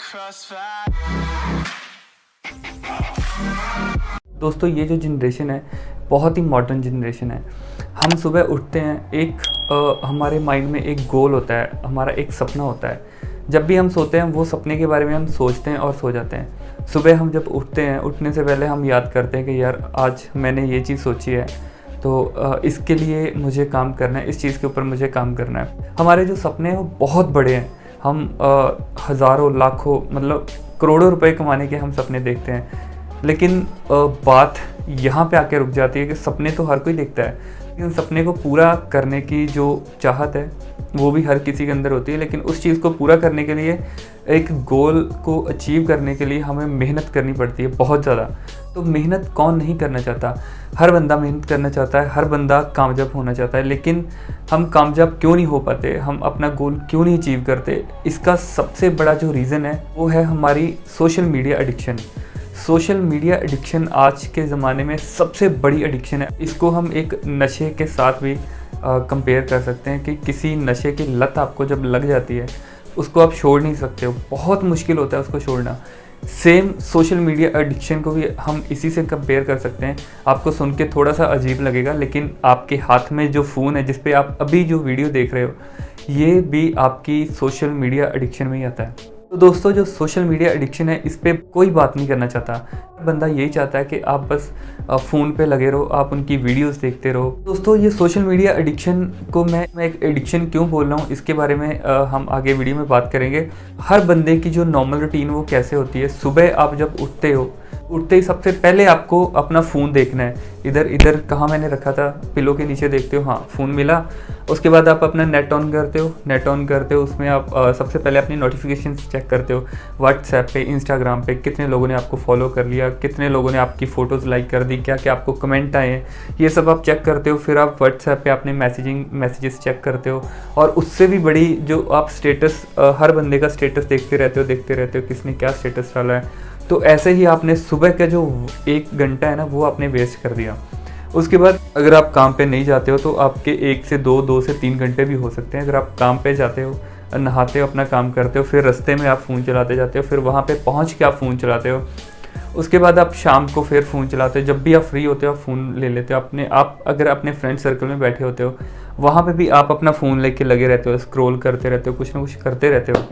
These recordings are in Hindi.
crossfire. दोस्तों ये जो जनरेशन है बहुत ही मॉडर्न जनरेशन है। हम सुबह उठते हैं, हमारे माइंड में एक गोल होता है, हमारा एक सपना होता है। जब भी हम सोते हैं वो सपने के बारे में हम सोचते हैं और सो जाते हैं। सुबह हम जब उठते हैं, उठने से पहले हम याद करते हैं कि यार आज मैंने ये चीज़ सोची है, तो इसके लिए मुझे काम करना है, इस चीज़ के ऊपर मुझे काम करना है। हमारे जो सपने हैं वो बहुत बड़े हैं। हम हज़ारों लाखों मतलब करोड़ों रुपए कमाने के हम सपने देखते हैं, लेकिन बात यहाँ पे आके रुक जाती है कि सपने तो हर कोई देखता है, लेकिन सपने को पूरा करने की जो चाहत है वो भी हर किसी के अंदर होती है। लेकिन उस चीज़ को पूरा करने के लिए, एक गोल को अचीव करने के लिए हमें मेहनत करनी पड़ती है बहुत ज़्यादा। तो मेहनत कौन नहीं करना चाहता? हर बंदा मेहनत करना चाहता है, हर बंदा कामयाब होना चाहता है। लेकिन हम कामयाब क्यों नहीं हो पाते, हम अपना गोल क्यों नहीं अचीव करते? इसका सबसे बड़ा जो रीज़न है वो है हमारी social media addiction. Social media addiction आज के ज़माने में सबसे बड़ी एडिक्शन है। इसको हम एक नशे के साथ भी कंपेयर कर सकते हैं कि किसी नशे की लत आपको जब लग जाती है उसको आप छोड़ नहीं सकते हो, बहुत मुश्किल होता है उसको छोड़ना। सेम सोशल मीडिया एडिक्शन को भी हम इसी से कंपेयर कर सकते हैं। आपको सुन के थोड़ा सा अजीब लगेगा, लेकिन आपके हाथ में जो फ़ोन है जिस पे आप अभी जो वीडियो देख रहे हो, ये भी आपकी सोशल मीडिया एडिक्शन में ही आता है। तो दोस्तों जो सोशल मीडिया एडिक्शन है इस पर कोई बात नहीं करना चाहता। बंदा यही चाहता है कि आप बस फ़ोन पे लगे रहो, आप उनकी वीडियोस देखते रहो। दोस्तों ये सोशल मीडिया एडिक्शन को मैं एक एडिक्शन क्यों बोल रहा हूँ, इसके बारे में हम आगे वीडियो में बात करेंगे। हर बंदे की जो नॉर्मल रूटीन वो कैसे होती है, सुबह आप जब उठते ही सबसे पहले आपको अपना फ़ोन देखना है। इधर कहाँ मैंने रखा था, पिलो के नीचे देखते हो, हाँ फ़ोन मिला। उसके बाद आप अपना नेट ऑन करते हो, उसमें आप सबसे पहले अपनी नोटिफिकेशंस चेक करते हो। व्हाट्सएप पे, इंस्टाग्राम पे कितने लोगों ने आपको फॉलो कर लिया, कितने लोगों ने आपकी फ़ोटोज़ लाइक कर दी, क्या क्या आपको कमेंट आए हैं, ये सब आप चेक करते हो। फिर आप व्हाट्सएप पे अपने मैसेजेस चेक करते हो, और उससे भी बड़ी जो आप स्टेटस, हर बंदे का स्टेटस देखते रहते हो किसने क्या स्टेटस डाला है। तो ऐसे ही आपने सुबह का जो 1 घंटा है ना वो आपने वेस्ट कर दिया। उसके बाद अगर आप काम पे नहीं जाते हो तो आपके 1 से 2 से 3 घंटे भी हो सकते हैं। अगर आप काम पे जाते हो, नहाते हो, अपना काम करते हो, फिर रास्ते में आप फ़ोन चलाते जाते हो, फिर वहाँ पे पहुँच के आप फ़ोन चलाते हो। उसके बाद आप शाम को फिर फ़ोन चलाते हो। जब भी आप फ्री होते हो आप फ़ोन ले लेते हो। आप अगर अपने फ्रेंड सर्कल में बैठे होते हो वहाँ पे भी आप अपना फ़ोन लेके लगे रहते हो, स्क्रॉल करते रहते हो, कुछ ना कुछ करते रहते हो।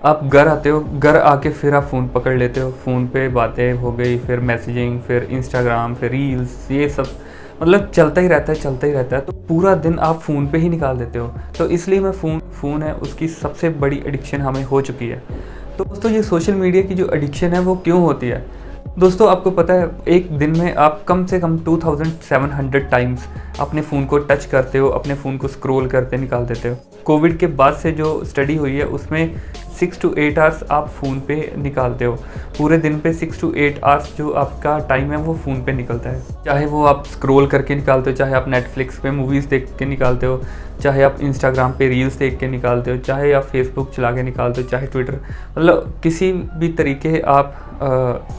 आप घर आते हो, घर आके फिर आप फ़ोन पकड़ लेते हो, फ़ोन पे बातें हो गई, फिर मैसेजिंग, फिर इंस्टाग्राम, फिर रील्स, ये सब मतलब चलता ही रहता है। तो पूरा दिन आप फ़ोन पे ही निकाल देते हो। तो इसलिए फ़ोन है उसकी सबसे बड़ी एडिक्शन हमें हो चुकी है। तो दोस्तों ये सोशल मीडिया की जो एडिक्शन है वो क्यों होती है? दोस्तों आपको पता है एक दिन में आप कम से कम 2700 टाइम्स अपने फ़ोन को टच करते हो, अपने फ़ोन को स्क्रॉल करते निकाल देते हो। कोविड के बाद से जो स्टडी हुई है उसमें 6 to 8 आवर्स आप फ़ोन पे निकालते हो। पूरे दिन पे 6 to 8 आवर्स जो आपका टाइम है वो फ़ोन पे निकलता है। चाहे वो आप स्क्रॉल करके निकालते हो, चाहे आप नेटफ्लिक्स पे मूवीज़ देख के निकालते हो, चाहे आप इंस्टाग्राम पे रील्स देख के निकालते हो, चाहे आप फेसबुक चला के निकालते हो, चाहे ट्विटर, मतलब किसी भी तरीके आप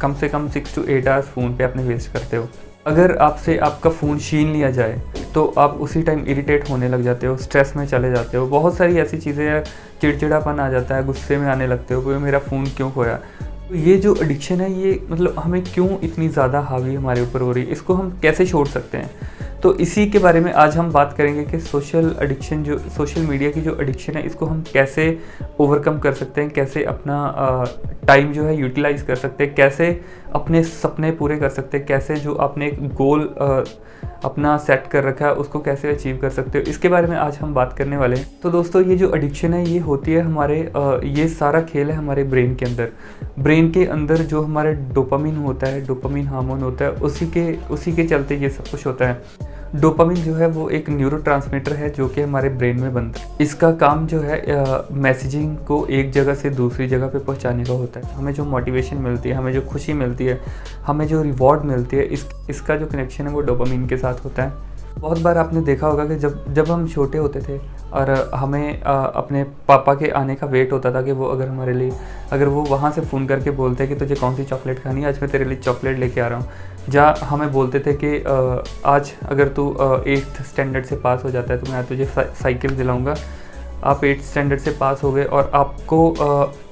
कम से कम 6 to 8 आवर्स फ़ोन पे अपने वेस्ट करते हो। अगर आपसे आपका फ़ोन छीन लिया जाए तो आप उसी टाइम इरिटेट होने लग जाते हो, स्ट्रेस में चले जाते हो, बहुत सारी ऐसी चीज़ें हैं, चिड़चिड़ापन आ जाता है, गुस्से में आने लगते हो कि मेरा फ़ोन क्यों खोया। तो ये जो एडिक्शन है ये मतलब हमें क्यों इतनी ज़्यादा हावी हमारे ऊपर हो रही है, इसको हम कैसे छोड़ सकते हैं? तो इसी के बारे में आज हम बात करेंगे कि सोशल मीडिया की जो एडिक्शन है इसको हम कैसे ओवरकम कर सकते हैं, कैसे अपना टाइम जो है यूटिलाइज़ कर सकते हैं, कैसे अपने सपने पूरे कर सकते हैं, कैसे जो आपने एक गोल अपना सेट कर रखा है उसको कैसे अचीव कर सकते हो, इसके बारे में आज हम बात करने वाले हैं। तो दोस्तों ये जो एडिक्शन है ये होती है हमारे ये सारा खेल है हमारे ब्रेन के अंदर। ब्रेन के अंदर जो हमारे डोपामिन होता है, डोपामिन हार्मोन होता है, उसी के चलते ये सब कुछ होता है। डोपामिन जो है वो एक न्यूरोट्रांसमीटर है जो कि हमारे ब्रेन में बनता है। इसका काम जो है मैसेजिंग को एक जगह से दूसरी जगह पे पहुंचाने का होता है। हमें जो मोटिवेशन मिलती है, हमें जो खुशी मिलती है, हमें जो रिवॉर्ड मिलती है, इसका जो कनेक्शन है वो डोपामिन के साथ होता है। बहुत बार आपने देखा होगा कि जब हम छोटे होते थे और हमें अपने पापा के आने का वेट होता था कि वो अगर वो वहाँ से फ़ोन करके बोलते कि तुझे कौन सी चॉकलेट खानी है, आज मैं तेरे लिए चॉकलेट लेके आ रहा हूँ। जहाँ हमें बोलते थे कि आज अगर तू 8th स्टैंडर्ड से पास हो जाता है तो मैं तुझे साइकिल दिलाऊँगा, आप 8th स्टैंडर्ड से पास हो गए और आपको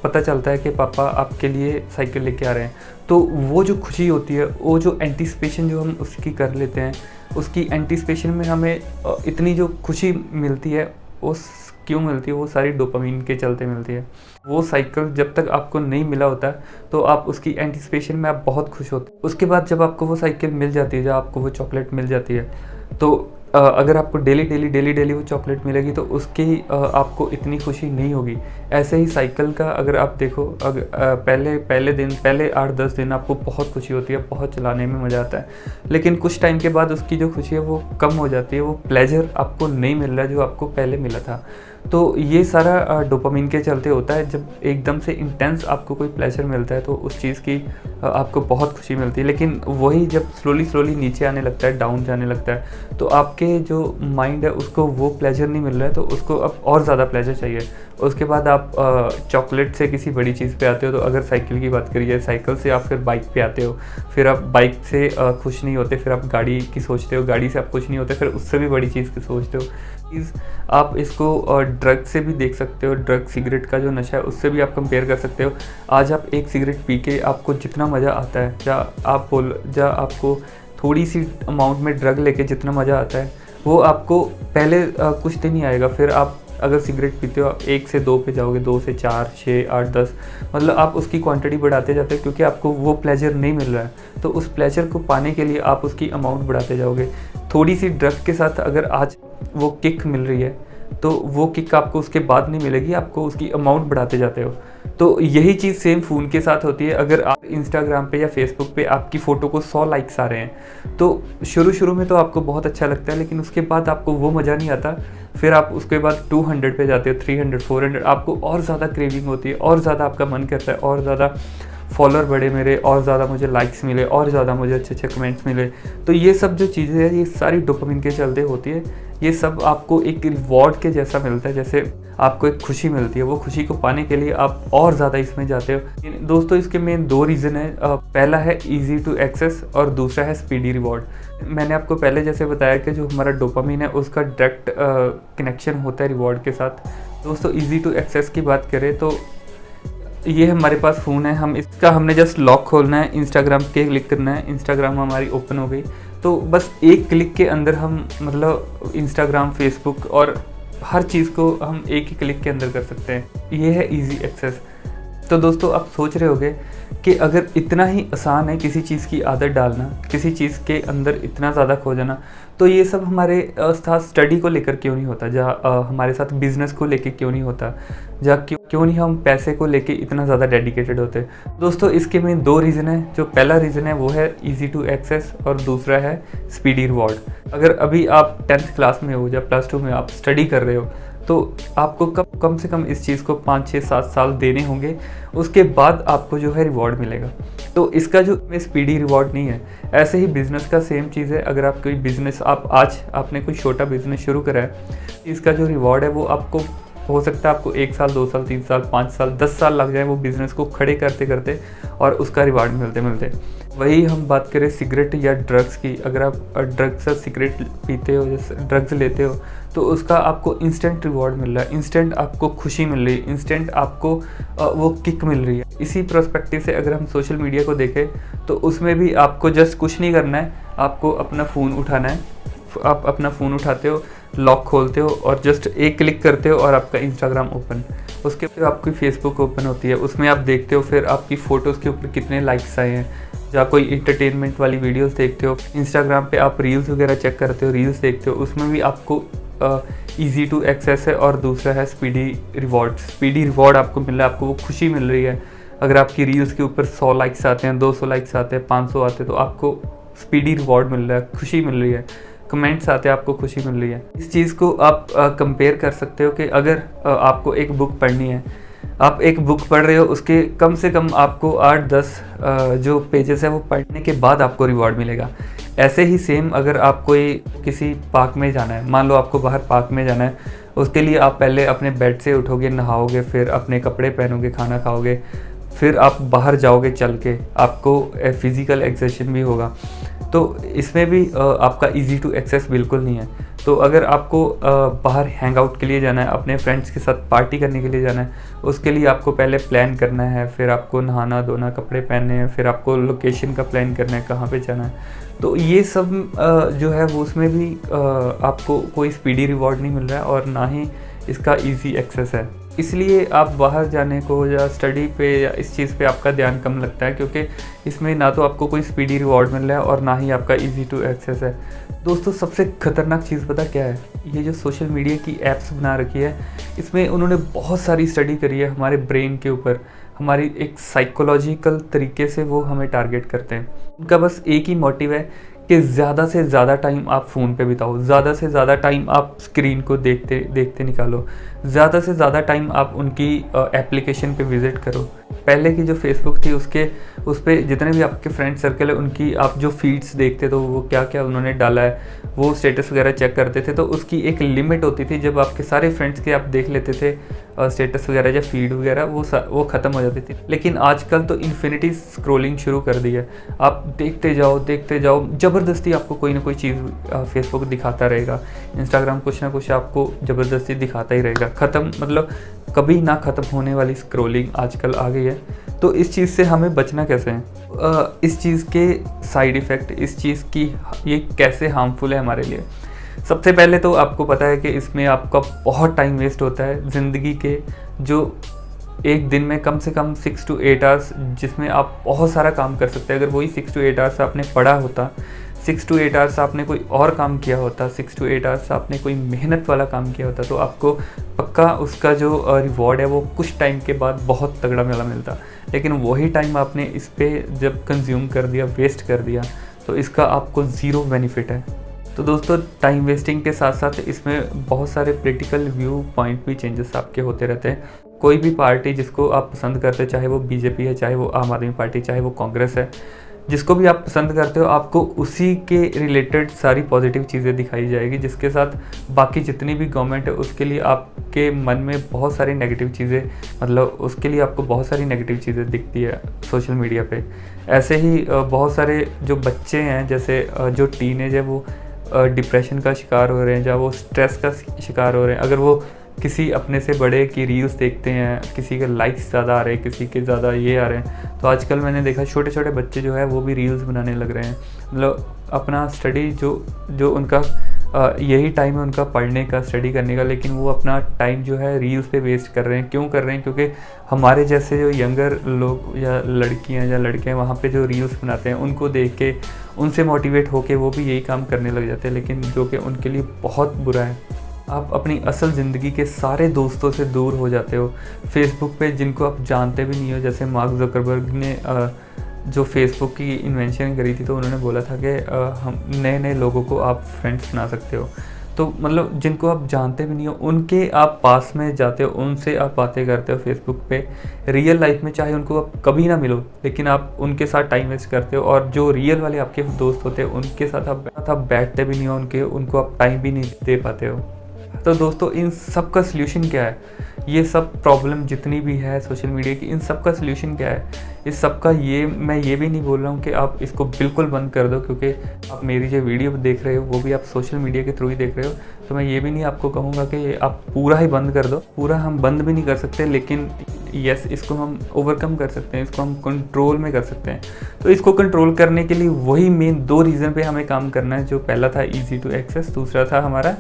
पता चलता है कि पापा आपके लिए साइकिल लेके आ रहे हैं, तो वो जो खुशी होती है, वो जो एंटीसिपेशन जो हम उसकी कर लेते हैं, उसकी एंटीसिपेशन में हमें इतनी जो खुशी मिलती है, उस क्यों मिलती है, वो सारी डोपामिन के चलते मिलती है। वो साइकिल जब तक आपको नहीं मिला होता तो आप उसकी एंटीसिपेशन में आप बहुत खुश होते हैं। उसके बाद जब आपको वो साइकिल मिल जाती है, जब आपको वो चॉकलेट मिल जाती है, तो अगर आपको डेली वो चॉकलेट मिलेगी तो उसकी आपको इतनी खुशी नहीं होगी। ऐसे ही साइकिल का अगर आप देखो, पहले 8-10 दिन आपको बहुत खुशी होती है, बहुत चलाने में मज़ा आता है, लेकिन कुछ टाइम के बाद उसकी जो खुशी है वो कम हो जाती है, वो प्लेजर आपको नहीं मिल रहा है जो आपको पहले मिला था। तो ये सारा डोपामिन के चलते होता है। जब एकदम से इंटेंस आपको कोई प्लेजर मिलता है तो उस चीज़ की आपको बहुत खुशी मिलती है, लेकिन वही जब स्लोली नीचे आने लगता है, डाउन जाने लगता है, तो आपके जो माइंड है उसको वो प्लेजर नहीं मिल रहा है, तो उसको अब और ज़्यादा प्लेजर चाहिए। उसके बाद आप चॉकलेट से किसी बड़ी चीज़ पे आते हो, तो अगर साइकिल की बात करिए, साइकिल से आप फिर बाइक पे आते हो, फिर आप बाइक से खुश नहीं होते, फिर आप गाड़ी की सोचते हो, गाड़ी से आप खुश नहीं होते, फिर उससे भी बड़ी चीज़ की सोचते हो। आप इसको ड्रग से भी देख सकते हो, ड्रग सिगरेट का जो नशा है उससे भी आप कंपेयर कर सकते हो। आज आप एक सिगरेट पी के आपको जितना मज़ा आता है, या आपको थोड़ी सी अमाउंट में ड्रग लेके जितना मज़ा आता है, वो आपको पहले कुछ दिन ही आएगा। फिर आप अगर सिगरेट पीते हो, आप 1 से 2 पे जाओगे, 2 से 4, 6, 8, 10, मतलब आप उसकी क्वांटिटी बढ़ाते जाते हो, क्योंकि आपको वो प्लेजर नहीं मिल रहा है। तो उस प्लेजर को पाने के लिए आप उसकी अमाउंट बढ़ाते जाओगे। थोड़ी सी ड्रग के साथ अगर आज वो किक मिल रही है, तो वो किक आपको उसके बाद नहीं मिलेगी, आपको उसकी अमाउंट बढ़ाते जाते हो। तो यही चीज़ सेम फ़ोन के साथ होती है। अगर आप इंस्टाग्राम पे या फेसबुक पे आपकी फ़ोटो को 100 लाइक्स आ रहे हैं, तो शुरू में तो आपको बहुत अच्छा लगता है, लेकिन उसके बाद आपको वो मज़ा नहीं आता। फिर आप उसके बाद 200 पे जाते हो, 300, 400, आपको और ज़्यादा क्रेविंग होती है, और ज़्यादा आपका मन करता है, और ज़्यादा फॉलोअर बढ़े मेरे, और ज़्यादा मुझे लाइक्स मिले, और ज़्यादा मुझे अच्छे कमेंट्स मिले। तो ये सब जो चीज़ें हैं, ये सारी डोपामिन के चलते होती है। ये सब आपको एक रिवॉर्ड के जैसा मिलता है, जैसे आपको एक खुशी मिलती है। वो खुशी को पाने के लिए आप और ज़्यादा इसमें जाते हो। दोस्तों, इसके मेन 2 रीज़न है। पहला है ईजी टू एक्सेस और दूसरा है स्पीडी रिवॉर्ड। मैंने आपको पहले जैसे बताया कि जो हमारा डोपामिन है उसका डायरेक्ट कनेक्शन होता है रिवॉर्ड के साथ। दोस्तों, ईजी टू एक्सेस की बात करें तो ये हमारे पास फ़ोन है, हमने जस्ट लॉक खोलना है, इंस्टाग्राम पे क्लिक करना है, इंस्टाग्राम हमारी ओपन हो गई। तो बस एक क्लिक के अंदर हम मतलब इंस्टाग्राम, फेसबुक और हर चीज़ को हम एक ही क्लिक के अंदर कर सकते हैं। ये है इजी एक्सेस। तो दोस्तों, आप सोच रहे होंगे कि अगर इतना ही आसान है किसी चीज़ की आदत डालना, किसी चीज़ के अंदर इतना ज़्यादा खो जाना, तो ये सब हमारे साथ स्टडी को लेकर क्यों नहीं होता, जहाँ हमारे साथ बिज़नेस को लेकर क्यों नहीं होता, जहाँ क्यों नहीं हम पैसे को लेके इतना ज़्यादा डेडिकेटेड होते। दोस्तों, इसके में 2 रीज़न है। जो पहला रीज़न है वो है ईजी टू एक्सेस और दूसरा है स्पीडी रिवॉर्ड। अगर अभी आप 10th क्लास में हो या +2 में आप स्टडी कर रहे हो, तो आपको कम से कम इस चीज़ को 5, 6, 7 साल देने होंगे, उसके बाद आपको जो है रिवॉर्ड मिलेगा। तो इसका जो स्पीडी रिवॉर्ड नहीं है। ऐसे ही बिज़नेस का सेम चीज़ है। अगर आप कोई बिज़नेस आज आपने कोई छोटा बिज़नेस शुरू करा है, इसका जो रिवॉर्ड है वो आपको हो सकता है आपको 1 साल, 2 साल, 3 साल, 5 साल, 10 साल लग जाए वो बिज़नेस को खड़े करते करते और उसका रिवॉर्ड मिलते मिलते। वही हम बात करें सिगरेट या ड्रग्स की। अगर आप ड्रग्स या सिगरेट पीते हो, जैसे ड्रग्स लेते हो, तो उसका आपको इंस्टेंट रिवॉर्ड मिल रहा है, इंस्टेंट आपको खुशी मिल रही है, इंस्टेंट आपको वो किक मिल रही है। इसी पर्सपेक्टिव से अगर हम सोशल मीडिया को देखें तो उसमें भी आपको जस्ट कुछ नहीं करना है, आपको अपना फ़ोन उठाना है। आप अपना फ़ोन उठाते हो, लॉक खोलते हो और जस्ट एक क्लिक करते हो और आपका इंस्टाग्राम ओपन, उसके बाद आपकी फेसबुक ओपन होती है, उसमें आप देखते हो फिर आपकी फ़ोटोज़ के ऊपर कितने लाइक्स आए हैं, या कोई इंटरटेनमेंट वाली वीडियोस देखते हो। इंस्टाग्राम पे आप रील्स वगैरह चेक करते हो, रील्स देखते हो, उसमें भी आपको ईजी टू एक्सेस है और दूसरा है स्पीडी रिवॉर्ड। स्पीडी रिवॉर्ड आपको मिल रहा है, आपको वो खुशी मिल रही है। अगर आपकी रील्स के ऊपर 100 लाइक्स आते हैं, 200 लाइक्स आते हैं, 500 आते हैं, तो आपको स्पीडी रिवॉर्ड मिल रहा है, खुशी मिल रही है। कमेंट्स आते हैं, आपको खुशी मिल रही है। इस चीज़ को आप कंपेयर कर सकते हो कि अगर आपको एक बुक पढ़नी है, आप एक बुक पढ़ रहे हो, उसके कम से कम आपको 8-10 जो पेजेस है वो पढ़ने के बाद आपको रिवॉर्ड मिलेगा। ऐसे ही सेम अगर आप कोई किसी पार्क में जाना है, मान लो आपको बाहर पार्क में जाना है, उसके लिए आप पहले अपने बेड से उठोगे, नहाओगे, फिर अपने कपड़े पहनोगे, खाना खाओगे, फिर आप बाहर जाओगे चल के, आपको फिज़िकल एक्सरसाइज भी होगा। तो इसमें भी आपका इजी टू एक्सेस बिल्कुल नहीं है। तो अगर आपको बाहर हैंग आउट के लिए जाना है, अपने फ्रेंड्स के साथ पार्टी करने के लिए जाना है, उसके लिए आपको पहले प्लान करना है, फिर आपको नहाना धोना, कपड़े पहनने हैं, फिर आपको लोकेशन का प्लान करना है कहाँ पे जाना है। तो ये सब जो है वो उसमें भी आपको कोई स्पीडी रिवॉर्ड नहीं मिल रहा है और ना ही इसका ईजी एक्सेस है। इसलिए आप बाहर जाने को या स्टडी पे या इस चीज़ पे आपका ध्यान कम लगता है, क्योंकि इसमें ना तो आपको कोई स्पीडी रिवॉर्ड मिल रहा है और ना ही आपका इजी टू एक्सेस है। दोस्तों सबसे खतरनाक चीज़ पता क्या है? ये जो सोशल मीडिया की ऐप्स बना रखी है, इसमें उन्होंने बहुत सारी स्टडी करी है हमारे ब्रेन के ऊपर, हमारी एक साइकोलॉजिकल तरीके से वो हमें टारगेट करते हैं। उनका बस एक ही मोटिव है कि ज़्यादा से ज़्यादा टाइम आप फ़ोन पे बिताओ, ज़्यादा से ज़्यादा टाइम आप स्क्रीन को देखते देखते निकालो, ज़्यादा से ज़्यादा टाइम आप उनकी एप्लीकेशन पे विज़िट करो। पहले की जो फेसबुक थी उस पर जितने भी आपके फ्रेंड सर्कल है उनकी आप जो फीड्स देखते तो वो क्या क्या उन्होंने डाला है, वो स्टेटस वगैरह चेक करते थे, तो उसकी एक लिमिट होती थी। जब आपके सारे फ्रेंड्स के आप देख लेते थे स्टेटस वगैरह या फीड वगैरह, वो ख़त्म हो जाती थी। लेकिन आजकल तो इन्फिनिटी स्क्रोलिंग शुरू कर दी है। आप देखते जाओ, ज़बरदस्ती आपको कोई ना कोई चीज़ फेसबुक दिखाता रहेगा, इंस्टाग्राम कुछ ना कुछ आपको ज़बरदस्ती दिखाता ही रहेगा। मतलब कभी ना ख़त्म होने वाली स्क्रोलिंग आजकल आ गई है। तो इस चीज़ से हमें बचना कैसे है? इस चीज़ के साइड इफ़ेक्ट, इस चीज़ की ये कैसे हार्मफुल है हमारे लिए? सबसे पहले तो आपको पता है कि इसमें आपका बहुत टाइम वेस्ट होता है ज़िंदगी के, जो एक दिन में कम से कम 6 to 8 आवर्स, जिसमें आप बहुत सारा काम कर सकते हैं। अगर वही 6 to 8 आवर्स आपने पढ़ा होता, 6 to 8 आवर्स आपने कोई और काम किया होता, 6 to 8 आवर्स आपने कोई मेहनत वाला काम किया होता, तो आपको पक्का उसका जो रिवॉर्ड है वो कुछ टाइम के बाद बहुत तगड़ा मिलता। लेकिन वही टाइम आपने इस पर जब कंज्यूम कर दिया, वेस्ट कर दिया, तो इसका आपको ज़ीरो बेनिफिट है। तो दोस्तों टाइम वेस्टिंग के साथ साथ इसमें बहुत सारे प्रैक्टिकल व्यू पॉइंट भी चेंजेस आपके होते रहते हैं। कोई भी पार्टी जिसको आप पसंद करते हो, चाहे वो बीजेपी है, चाहे वो आम आदमी पार्टी, चाहे वो कांग्रेस है, जिसको भी आप पसंद करते हो, आपको उसी के रिलेटेड सारी पॉजिटिव चीज़ें दिखाई जाएगी, जिसके साथ बाकी जितनी भी गवर्नमेंट है उसके लिए आपके मन में बहुत सारी नेगेटिव चीज़ें, मतलब उसके लिए आपको बहुत सारी नेगेटिव चीज़ें दिखती है सोशल मीडिया पे। ऐसे ही बहुत सारे जो बच्चे हैं, जैसे जो टीनेज है, वो डिप्रेशन का शिकार हो रहे हैं, या वो स्ट्रेस का शिकार हो रहे हैं। अगर वो किसी अपने से बड़े की रील्स देखते हैं, किसी के लाइक्स ज़्यादा आ रहे हैं, किसी के ज़्यादा ये आ रहे हैं, तो आजकल मैंने देखा छोटे छोटे बच्चे जो है वो भी रील्स बनाने लग रहे हैं। मतलब अपना स्टडी जो उनका यही टाइम है उनका पढ़ने का, स्टडी करने का, लेकिन वो अपना टाइम जो है रील्स पे वेस्ट कर रहे हैं। क्यों कर रहे हैं? क्योंकि हमारे जैसे जो यंगर लोग या लड़कियां या लड़के हैं, वहाँ पे जो रील्स बनाते हैं उनको देख के, उनसे मोटिवेट होके वो भी यही काम करने लग जाते हैं, लेकिन जो कि उनके लिए बहुत बुरा है। आप अपनी असल ज़िंदगी के सारे दोस्तों से दूर हो जाते हो फेसबुक पे, जिनको आप जानते भी नहीं हो। जैसे मार्क ज़करबर्ग ने जो फेसबुक की इन्वेंशन करी थी, तो उन्होंने बोला था कि हम नए लोगों को आप फ्रेंड्स बना सकते हो। तो मतलब जिनको आप जानते भी नहीं हो, उनके आप पास में जाते हो, उनसे आप बातें करते हो फेसबुक पे। रियल लाइफ में चाहे उनको आप कभी ना मिलो, लेकिन आप उनके साथ टाइम वेस्ट करते हो। और जो रियल वाले आपके दोस्त होते हैं उनके साथ आप बैठते भी नहीं हो, उनको आप टाइम भी नहीं दे पाते हो। तो दोस्तों इन सब का सल्यूशन क्या है? ये सब प्रॉब्लम जितनी भी है सोशल मीडिया की, इन सब का सल्यूशन क्या है? इस सब का मैं ये भी नहीं बोल रहा हूँ कि आप इसको बिल्कुल बंद कर दो, क्योंकि आप मेरी जो वीडियो देख रहे हो वो भी आप सोशल मीडिया के थ्रू ही देख रहे हो। तो मैं ये भी नहीं आपको कहूँगा कि आप पूरा ही बंद कर दो। पूरा हम बंद भी नहीं कर सकते, लेकिन यस, इसको हम ओवरकम कर सकते हैं, इसको हम कंट्रोल में कर सकते हैं। तो इसको कंट्रोल करने के लिए वही मेन 2 रीज़न पे हमें काम करना है। जो पहला था ईजी टू एक्सेस, दूसरा था हमारा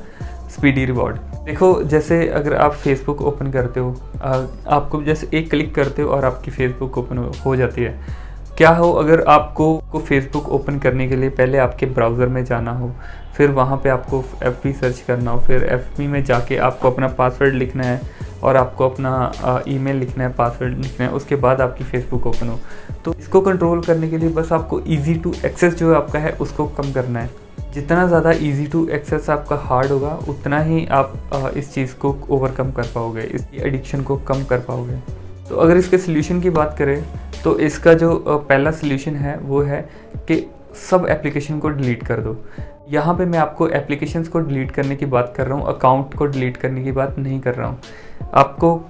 स्पीडी रिवॉर्ड। देखो, जैसे अगर आप फेसबुक ओपन करते हो, आपको जैसे एक क्लिक करते हो और आपकी फेसबुक ओपन हो जाती है। क्या हो अगर आपको फेसबुक ओपन करने के लिए पहले आपके ब्राउज़र में जाना हो, फिर वहाँ पे आपको FB सर्च करना हो, फिर FB में जाके आपको अपना पासवर्ड लिखना है और आपको अपना ईमेल लिखना है, पासवर्ड लिखना है, उसके बाद आपकी फेसबुक ओपन हो। तो इसको कंट्रोल करने के लिए बस आपको ईजी टू एक्सेस जो आपका है उसको कम करना है। जितना ज़्यादा ईजी टू एक्सेस आपका हार्ड होगा, उतना ही आप इस चीज़ को ओवरकम कर पाओगे, इस एडिक्शन को कम कर पाओगे। तो अगर इसके सल्यूशन की बात करें, तो इसका जो पहला सल्यूशन है वो है कि सब एप्लीकेशन को डिलीट कर दो। यहाँ पे मैं आपको एप्लीकेशंस को डिलीट करने की बात कर रहा हूँ, अकाउंट को डिलीट करने की बात नहीं कर रहा हूँ। आपको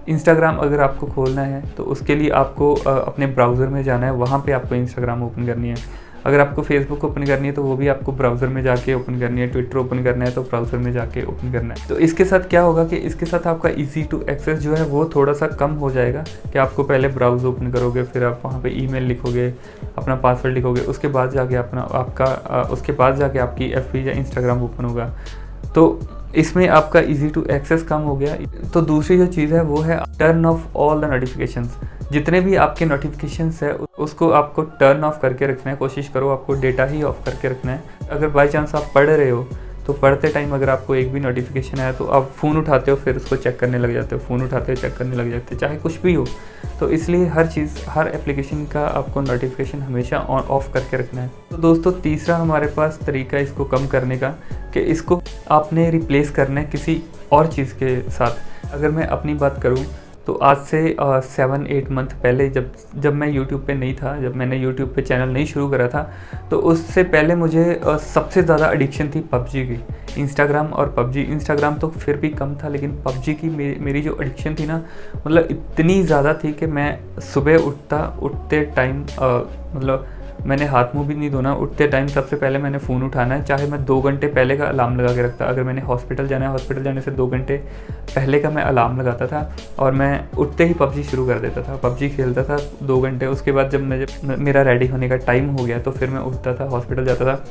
इंस्टाग्राम अगर आपको खोलना है तो उसके लिए आपको अपने ब्राउज़र में जाना है, वहाँ पे आपको इंस्टाग्राम ओपन करनी है। अगर आपको फेसबुक ओपन करनी है तो वो भी आपको ब्राउज़र में जाके ओपन करनी है, ट्विटर ओपन करना है तो ब्राउज़र में जाके ओपन करना है। तो इसके साथ क्या होगा कि इसके साथ आपका ईज़ी टू एक्सेस जो है वो थोड़ा सा कम हो जाएगा कि आपको पहले ब्राउज़ ओपन करोगे, फिर आप वहाँ पे ईमेल लिखोगे, अपना पासवर्ड लिखोगे, उसके बाद जाके उसके बाद जाके आपकी एफबी या इंस्टाग्राम ओपन होगा। तो इसमें आपका इजी टू एक्सेस कम हो गया। तो दूसरी जो चीज़ है वो है turn off all the notifications. जितने भी आपके नोटिफिकेशंस है उसको आपको टर्न ऑफ करके रखना है। कोशिश करो आपको डेटा ही ऑफ करके रखना है। अगर बाई चांस आप पढ़ रहे हो तो पढ़ते टाइम अगर आपको एक भी नोटिफिकेशन आया तो आप फ़ोन उठाते हो, फिर उसको चेक करने लग जाते हो, फ़ोन उठाते हो चेक करने लग जाते हो, चाहे कुछ भी हो। तो इसलिए हर एप्लीकेशन का आपको नोटिफिकेशन हमेशा ऑन ऑफ करके रखना है। तो दोस्तों तीसरा हमारे पास तरीका इसको कम करने का कि इसको आपने रिप्लेस करना है किसी और चीज़ के साथ। अगर मैं अपनी बात करूँ तो आज से 7-8 मंथ पहले जब मैं YouTube पे नहीं था, जब मैंने YouTube पे चैनल नहीं शुरू करा था, तो उससे पहले मुझे सबसे ज़्यादा एडिक्शन थी पबजी की। इंस्टाग्राम और पबजी, इंस्टाग्राम तो फिर भी कम था, लेकिन पबजी की मेरी जो एडिक्शन थी ना, मतलब इतनी ज़्यादा थी कि मैं सुबह उठते टाइम मतलब मैंने हाथ मुँह भी नहीं धोना, उठते टाइम सबसे पहले मैंने फ़ोन उठाना है, चाहे मैं 2 घंटे पहले का अलार्म लगा के रखता। अगर मैंने हॉस्पिटल जाना है, हॉस्पिटल जाने से 2 घंटे पहले का मैं अलार्म लगाता था और मैं उठते ही पबजी शुरू कर देता था, पबजी खेलता था 2 घंटे। उसके बाद जब मेरा रेडी होने का टाइम हो गया तो फिर मैं उठता था, हॉस्पिटल जाता था।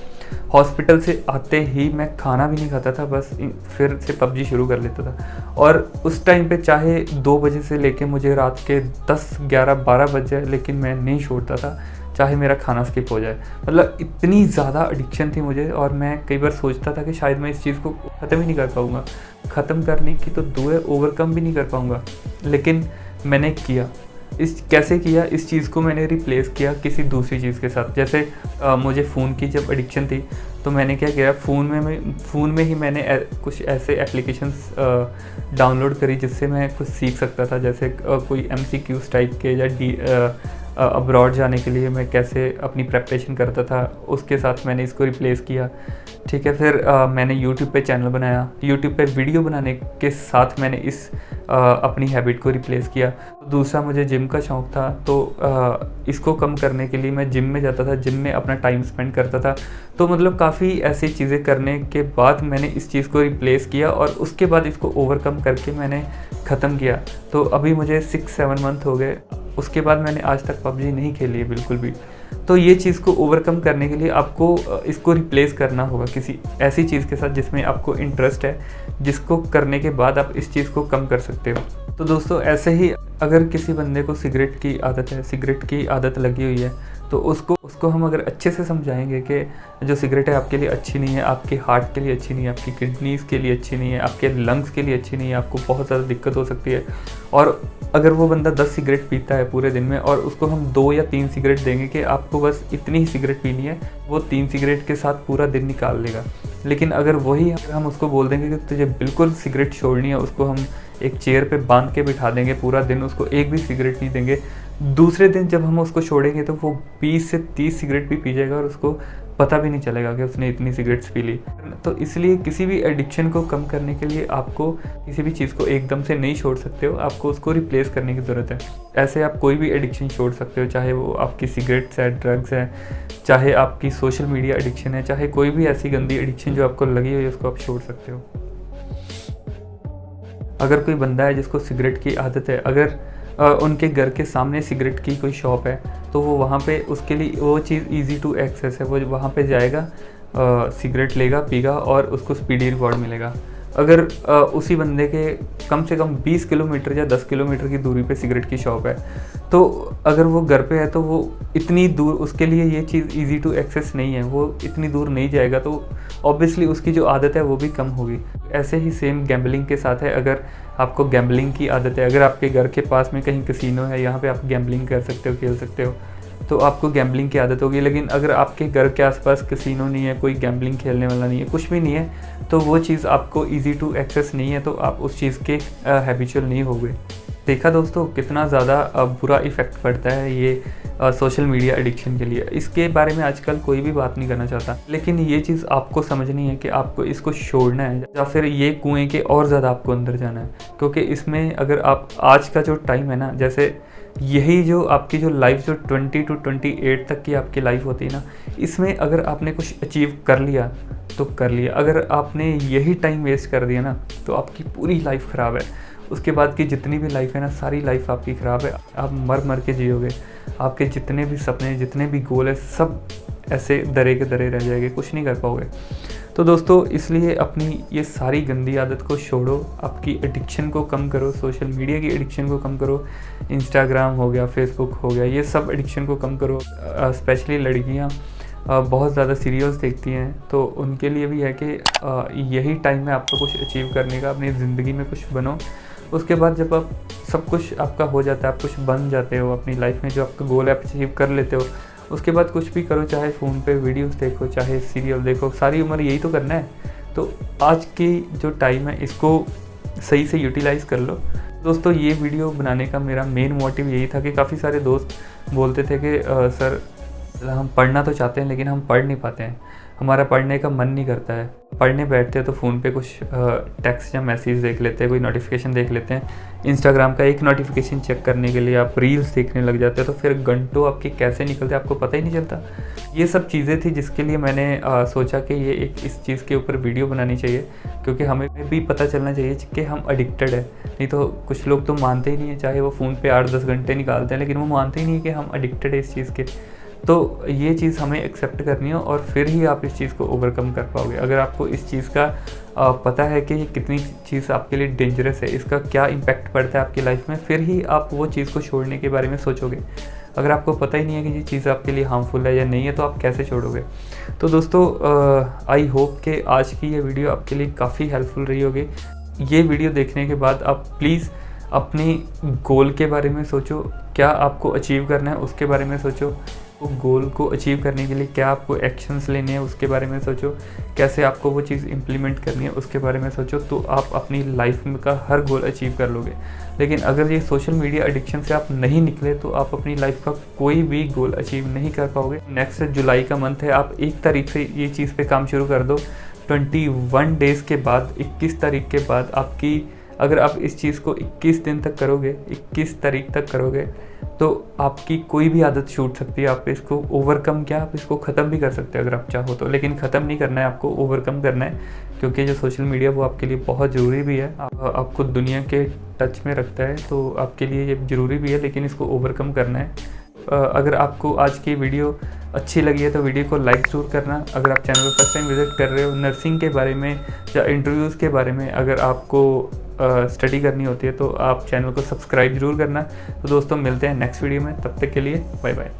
हॉस्पिटल से आते ही मैं खाना भी नहीं खाता था, बस फिर से पबजी शुरू कर लेता था। और उस टाइम पे चाहे 2 बजे से लेके मुझे रात के 10, 11, 12 बज जाए, लेकिन मैं नहीं छोड़ता था, चाहे मेरा खाना स्किप हो जाए। मतलब इतनी ज़्यादा एडिक्शन थी मुझे, और मैं कई बार सोचता था कि शायद मैं इस चीज़ को ख़त्म ही नहीं कर पाऊँगा। ख़त्म करने की तो दुआ, ओवरकम भी नहीं कर पाऊँगा, लेकिन मैंने किया। कैसे किया? इस चीज़ को मैंने रिप्लेस किया किसी दूसरी चीज़ के साथ। जैसे मुझे फ़ोन की जब एडिक्शन थी तो मैंने क्या किया, फ़ोन में ही मैंने कुछ ऐसे एप्लीकेशंस डाउनलोड करी जिससे मैं कुछ सीख सकता था। जैसे कोई MCQs टाइप के, या अब्रॉड जाने के लिए मैं कैसे अपनी प्रेपरेशन करता था, उसके साथ मैंने इसको रिप्लेस किया। ठीक है, फिर मैंने YouTube पे चैनल बनाया, YouTube पे वीडियो बनाने के साथ मैंने इस अपनी हैबिट को रिप्लेस किया। दूसरा, मुझे जिम का शौक़ था, तो इसको कम करने के लिए मैं जिम में जाता था, जिम में अपना टाइम स्पेंड करता था। तो मतलब काफ़ी ऐसी चीज़ें करने के बाद मैंने इस चीज़ को रिप्लेस किया, और उसके बाद इसको ओवरकम करके मैंने ख़त्म किया। तो अभी मुझे 6-7 मंथ हो गए, उसके बाद मैंने आज तक पबजी नहीं खेली है बिल्कुल भी। तो ये चीज़ को ओवरकम करने के लिए आपको इसको रिप्लेस करना होगा किसी ऐसी चीज़ के साथ जिसमें आपको इंटरेस्ट है, जिसको करने के बाद आप इस चीज़ को कम कर सकते हो। तो दोस्तों ऐसे ही अगर किसी बंदे को सिगरेट की आदत है, सिगरेट की आदत लगी हुई है, तो उसको हम अगर अच्छे से समझाएंगे कि जो सिगरेट है आपके लिए अच्छी नहीं है, आपके हार्ट के लिए अच्छी नहीं है, आपकी किडनीज़ के लिए अच्छी नहीं है, आपके लंग्स के लिए अच्छी नहीं है, आपको बहुत ज़्यादा दिक्कत हो सकती है। और अगर वो बंदा 10 सिगरेट पीता है पूरे दिन में, और उसको हम 2 या 3 सिगरेट देंगे कि आपको बस इतनी ही सिगरेट पीनी है, वो 3 सिगरेट के साथ पूरा दिन निकाल लेगा। लेकिन अगर हम उसको बोल देंगे कि तुझे बिल्कुल सिगरेट छोड़नी है, उसको हम एक चेयर पे बांध के बिठा देंगे पूरा दिन, उसको एक भी सिगरेट नहीं देंगे, दूसरे दिन जब हम उसको छोड़ेंगे तो वो 20 से 30 सिगरेट भी पी जाएगा और उसको पता भी नहीं चलेगा कि उसने इतनी सिगरेट्स पी ली। तो इसलिए किसी भी एडिक्शन को कम करने के लिए आपको किसी भी चीज़ को एकदम से नहीं छोड़ सकते हो, आपको उसको रिप्लेस करने की ज़रूरत है। ऐसे आप कोई भी एडिक्शन छोड़ सकते हो, चाहे वो आपकी सिगरेट्स है, ड्रग्स है, चाहे आपकी सोशल मीडिया एडिक्शन है, चाहे कोई भी ऐसी गंदी एडिक्शन जो आपको लगी हुई है, उसको आप छोड़ सकते हो। अगर कोई बंदा है जिसको सिगरेट की आदत है, अगर उनके घर के सामने सिगरेट की कोई शॉप है, तो वो वहाँ पे उसके लिए वो चीज़ इजी टू एक्सेस है, वो वहाँ पे जाएगा, सिगरेट लेगा, पीगा और उसको स्पीडी रिवॉर्ड मिलेगा। अगर उसी बंदे के कम से कम 20 किलोमीटर या 10 किलोमीटर की दूरी पे सिगरेट की शॉप है, तो अगर वो घर पे है तो वो इतनी दूर, उसके लिए ये चीज़ इजी टू एक्सेस नहीं है, वो इतनी दूर नहीं जाएगा, तो ऑब्वियसली उसकी जो आदत है वो भी कम होगी। ऐसे ही सेम गैम्बलिंग के साथ है। अगर आपको गैम्बलिंग की आदत है, अगर आपके घर के पास में कहीं कसिनो है, यहाँ पे आप गैम्बलिंग कर सकते हो, खेल सकते हो, तो आपको गैम्बलिंग की आदत होगी। लेकिन अगर आपके घर के आसपास कसिनो नहीं है, कोई गैम्बलिंग खेलने वाला नहीं है, कुछ भी नहीं है, तो वो चीज़ आपको इजी टू एक्सेस नहीं है, तो आप उस चीज़ के हैबिचुअल नहीं होगे। देखा दोस्तों कितना ज़्यादा बुरा इफ़ेक्ट पड़ता है ये सोशल मीडिया एडिक्शन के लिए। इसके बारे में आजकल कोई भी बात नहीं करना चाहता, लेकिन ये चीज़ आपको समझनी है कि आपको इसको छोड़ना है या फिर ये कुएं के और ज़्यादा आपको अंदर जाना है। क्योंकि इसमें अगर आप आज का जो टाइम है ना, जैसे यही जो आपकी जो लाइफ जो 20 to 28 तक की आपकी लाइफ होती है ना, इसमें अगर आपने कुछ अचीव कर लिया तो कर लिया। अगर आपने यही टाइम वेस्ट कर दिया ना तो आपकी पूरी लाइफ ख़राब है। उसके बाद की जितनी भी लाइफ है ना, सारी लाइफ आपकी ख़राब है। आप मर मर के जियोगे, आपके जितने भी सपने, जितने भी गोल है, सब ऐसे दरे के दरे रह जाएंगे, कुछ नहीं कर पाओगे। तो दोस्तों इसलिए अपनी ये सारी गंदी आदत को छोड़ो, आपकी एडिक्शन को कम करो, सोशल मीडिया की एडिक्शन को कम करो। इंस्टाग्राम हो गया, फेसबुक हो गया, ये सब एडिक्शन को कम करो। स्पेशली लड़कियाँ बहुत ज़्यादा सीरियल्स देखती हैं, तो उनके लिए भी है कि यही टाइम है आपको कुछ अचीव करने का, अपनी ज़िंदगी में कुछ बनो। उसके बाद जब आप सब कुछ आपका हो जाता है, आप कुछ बन जाते हो अपनी लाइफ में, जो आपका गोल है आप अचीव कर लेते हो, उसके बाद कुछ भी करो, चाहे फ़ोन पे वीडियोस देखो, चाहे सीरियल देखो, सारी उम्र यही तो करना है। तो आज की जो टाइम है इसको सही से यूटिलाइज़ कर लो। दोस्तों ये वीडियो बनाने का मेरा मेन मोटिव यही था कि काफ़ी सारे दोस्त बोलते थे कि सर हम पढ़ना तो चाहते हैं लेकिन हम पढ़ नहीं पाते हैं, हमारा पढ़ने का मन नहीं करता है। पढ़ने बैठते हैं तो फ़ोन पे कुछ टेक्स्ट या मैसेज देख लेते हैं, कोई नोटिफिकेशन देख लेते हैं। इंस्टाग्राम का एक नोटिफिकेशन चेक करने के लिए आप रील्स देखने लग जाते हैं, तो फिर घंटों आपके कैसे निकलते हैं आपको पता ही नहीं चलता। ये सब चीज़ें थी जिसके लिए मैंने सोचा कि ये एक इस चीज़ के ऊपर वीडियो बनानी चाहिए, क्योंकि हमें भी पता चलना चाहिए कि हम एडिक्टेड है। नहीं तो कुछ लोग तो मानते ही नहीं है, चाहे वो फ़ोन पे 8-10 घंटे निकालते हैं, लेकिन वो मानते ही नहीं कि हम एडिक्टेड है इस चीज़ के। तो ये चीज़ हमें एक्सेप्ट करनी है और फिर ही आप इस चीज़ को ओवरकम कर पाओगे। अगर आपको इस चीज़ का पता है कि ये कितनी चीज़ आपके लिए डेंजरस है, इसका क्या इम्पैक्ट पड़ता है आपकी लाइफ में, फिर ही आप वो चीज़ को छोड़ने के बारे में सोचोगे। अगर आपको पता ही नहीं है कि ये चीज़ आपके लिए हार्मफुल है या नहीं है, तो आप कैसे छोड़ोगे। तो दोस्तों आई होप कि आज की ये वीडियो आपके लिए काफ़ी हेल्पफुल रही होगी। ये वीडियो देखने के बाद आप प्लीज़ अपनी गोल के बारे में सोचो, क्या आपको अचीव करना है उसके बारे में सोचो। वो गोल को अचीव करने के लिए क्या आपको एक्शंस लेने हैं उसके बारे में सोचो, कैसे आपको वो चीज़ इम्प्लीमेंट करनी है उसके बारे में सोचो, तो आप अपनी लाइफ में का हर गोल अचीव कर लोगे। लेकिन अगर ये सोशल मीडिया एडिक्शन से आप नहीं निकले तो आप अपनी लाइफ का कोई भी गोल अचीव नहीं कर पाओगे। नेक्स्ट जुलाई का मंथ है, आप 1 तारीख से ये चीज़ पे काम शुरू कर दो। 21 डेज़ के बाद, 21 तारीख के बाद आपकी, अगर आप इस चीज़ को 21 दिन तक करोगे, 21 तारीख तक करोगे, तो आपकी कोई भी आदत छूट सकती है। आप इसको ओवरकम क्या, आप इसको ख़त्म भी कर सकते हैं अगर आप चाहो तो, लेकिन ख़त्म नहीं करना है, आपको ओवरकम करना है। क्योंकि जो सोशल मीडिया वो आपके लिए बहुत ज़रूरी भी है, आपको दुनिया के टच में रखता है, तो आपके लिए ये ज़रूरी भी है, लेकिन इसको ओवरकम करना है। अगर आपको आज की वीडियो अच्छी लगी है तो वीडियो को लाइक ज़रूर करना। अगर आप चैनल को फर्स्ट टाइम विज़िट कर रहे हो, नर्सिंग के बारे में या इंटरव्यूज़ के बारे में अगर आपको स्टडी करनी होती है, तो आप चैनल को सब्सक्राइब ज़रूर करना। तो दोस्तों मिलते हैं नेक्स्ट वीडियो में, तब तक के लिए बाय बाय।